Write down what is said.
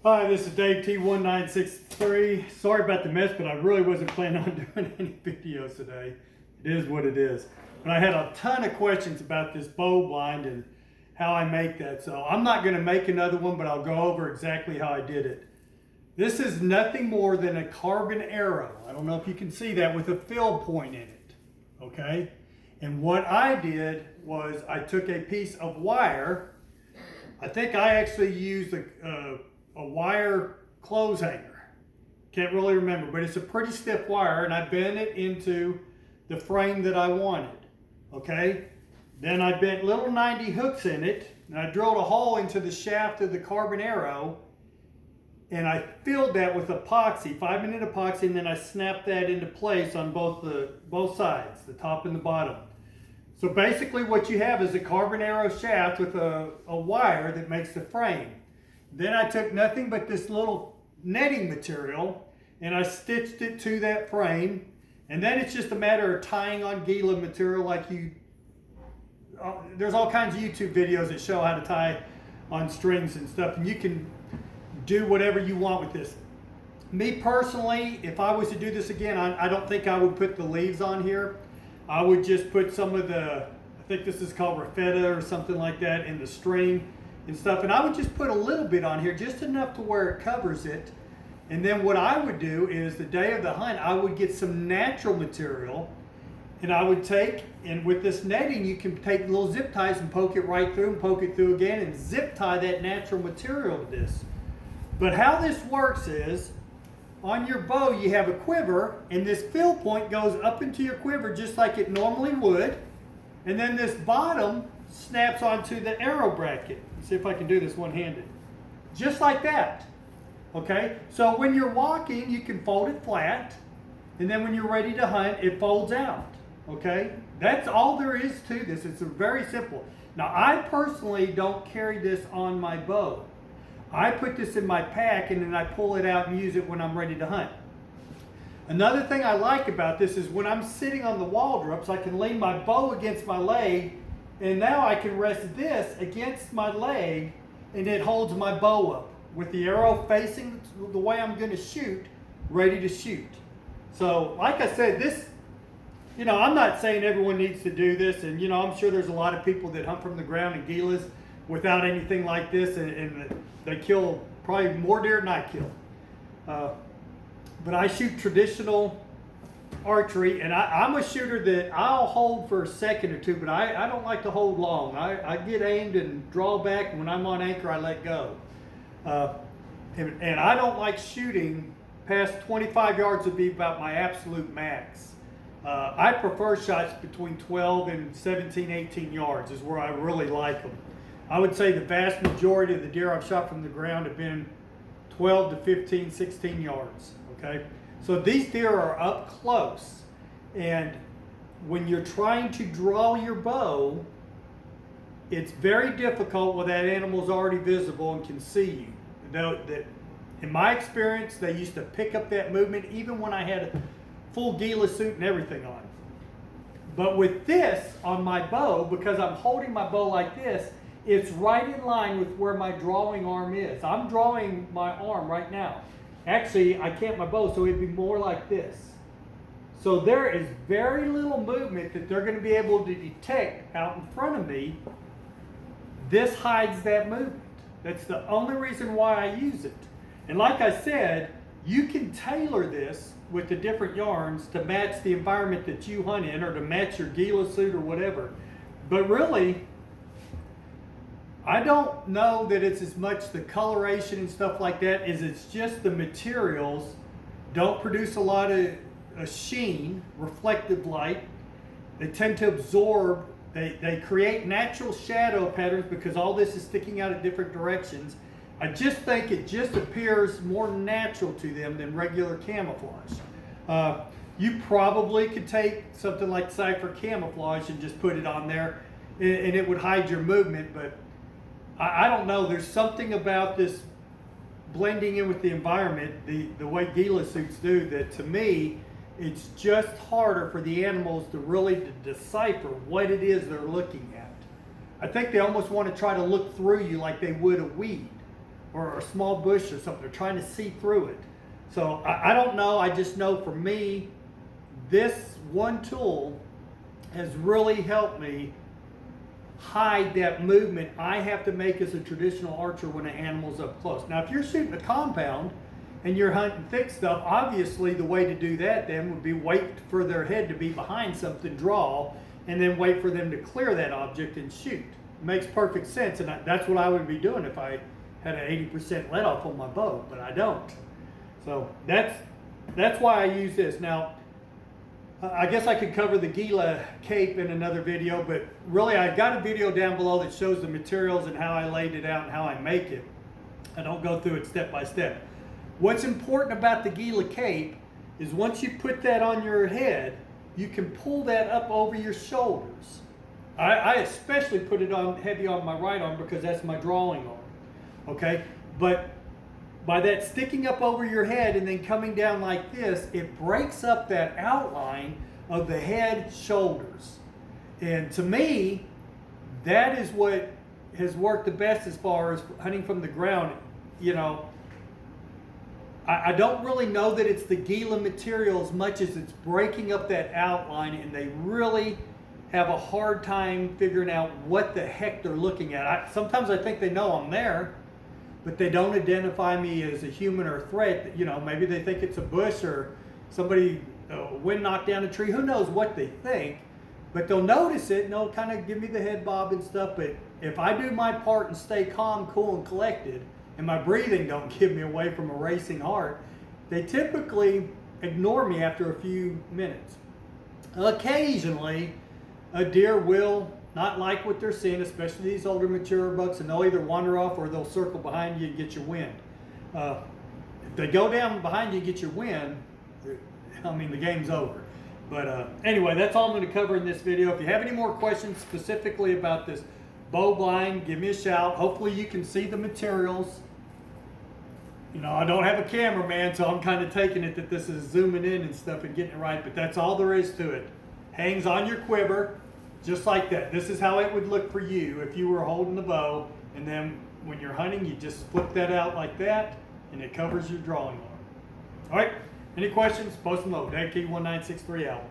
Hi, this is Dave T1963. Sorry about the mess, but I really wasn't planning on doing any videos today. It is what it is. But I had a ton of questions about this bow blind and how I make that. So I'm not going to make another one, but I'll go over exactly how I did it. This is nothing more than a carbon arrow. I don't know if you can see that with a fill point in it. Okay? And what I did was I took a piece of wire. I think I actually used a wire clothes hanger. Can't really remember, but it's a pretty stiff wire, and I bent it into the frame that I wanted. Okay? Then I bent little 90 hooks in it, and I drilled a hole into the shaft of the carbon arrow, and I filled that with epoxy, 5-minute epoxy, and then I snapped that into place on both sides, the top and the bottom. So basically what you have is a carbon arrow shaft with a wire that makes the frame. Then I took nothing but this little netting material and I stitched it to that frame. And then it's just a matter of tying on Ghillie material like there's all kinds of YouTube videos that show how to tie on strings and stuff. And you can do whatever you want with this. Me personally, if I was to do this again, I don't think I would put the leaves on here. I would just put some of I think this is called raffetta or something like that, in the string and stuff. And I would just put a little bit on here, just enough to where it covers it. And then what I would do is the day of the hunt, I would get some natural material and I would take, and with this netting, you can take little zip ties and poke it right through and poke it through again and zip tie that natural material to this. But how this works is, on your bow you have a quiver, and this fill point goes up into your quiver just like it normally would, and then this bottom snaps onto the arrow bracket. Let's see if I can do this one-handed. Just like that. Okay? So when you're walking, you can fold it flat, and then when you're ready to hunt, it folds out. Okay? That's all there is to this. It's very simple. Now, I personally don't carry this on my bow. I put this in my pack and then I pull it out and use it when I'm ready to hunt. Another thing I like about this is when I'm sitting on the wall drops, I can lean my bow against my leg, and now I can rest this against my leg, and it holds my bow up with the arrow facing the way I'm going to shoot, ready to shoot. So like I said, this, I'm not saying everyone needs to do this, and I'm sure there's a lot of people that hunt from the ground in Ghillies without anything like this, and they kill probably more deer than I kill. But I shoot traditional archery, and I'm a shooter that I'll hold for a second or two, but I don't like to hold long. I get aimed and draw back, and when I'm on anchor, I let go. And I don't like shooting past 25 yards would be about my absolute max. I prefer shots between 12 and 17, 18 yards is where I really like them. I would say the vast majority of the deer I've shot from the ground have been 12 to 15, 16 yards, okay? So these deer are up close, and when you're trying to draw your bow, it's very difficult when that animal's already visible and can see you. In my experience, they used to pick up that movement even when I had a full Ghillie suit and everything on. But with this on my bow, because I'm holding my bow like this, it's right in line with where my drawing arm is. I'm drawing my arm right now. Actually, I can't my bow, so it'd be more like this. So there is very little movement that they're going to be able to detect out in front of me. This hides that movement. That's the only reason why I use it. And like I said, you can tailor this with the different yarns to match the environment that you hunt in, or to match your Ghillie suit or whatever. But really, I don't know that it's as much the coloration and stuff like that as it's just the materials don't produce a lot of sheen, reflective light. They tend to absorb, they create natural shadow patterns because all this is sticking out at different directions. I just think it just appears more natural to them than regular camouflage. You probably could take something like Cypher camouflage and just put it on there and it would hide your movement, but I don't know, there's something about this blending in with the environment, the way Ghillie suits do, that to me, it's just harder for the animals to really decipher what it is they're looking at. I think they almost want to try to look through you like they would a weed, or a small bush or something. They're trying to see through it. So I don't know. I just know for me, this one tool has really helped me hide that movement I have to make as a traditional archer when an animal's up close. Now, if you're shooting a compound and you're hunting thick stuff, obviously the way to do that then would be wait for their head to be behind something, draw, and then wait for them to clear that object and shoot. It makes perfect sense, and that's what I would be doing if I had an 80% let off on my bow, but I don't. So that's why I use this. Now, I guess I could cover the Ghillie cape in another video, but really I've got a video down below that shows the materials and how I laid it out and how I make it. I don't go through it step by step. What's important about the Ghillie cape is once you put that on your head, you can pull that up over your shoulders. I especially put it on heavy on my right arm because that's my drawing arm, okay? But by that sticking up over your head and then coming down like this, it breaks up that outline of the head, shoulders. And to me, that is what has worked the best as far as hunting from the ground. You know, I don't really know that it's the Ghillie material as much as it's breaking up that outline, and they really have a hard time figuring out what the heck they're looking at. Sometimes I think they know I'm there, but they don't identify me as a human or a threat. You know, maybe they think it's a bush or somebody, wind knocked down a tree. Who knows what they think, but they'll notice it and they'll kind of give me the head bob and stuff. But if I do my part and stay calm, cool, and collected, and my breathing don't give me away from a racing heart, they typically ignore me after a few minutes. Occasionally, a deer will not like what they're seeing, especially these older mature bucks, and they'll either wander off or they'll circle behind you and get your wind. If they go down behind you and get your wind, I mean, the game's over. But anyway, that's all I'm going to cover in this video. If you have any more questions specifically about this bow blind, give me a shout. Hopefully you can see the materials. You know, I don't have a cameraman, so I'm kind of taking it that this is zooming in and stuff and getting it right, but that's all there is to it. Hangs on your quiver, just like that. This is how it would look for you if you were holding the bow, and then when you're hunting, you just flip that out like that, and it covers your drawing arm. All right, any questions? Post them below. Dave Key 1963 out.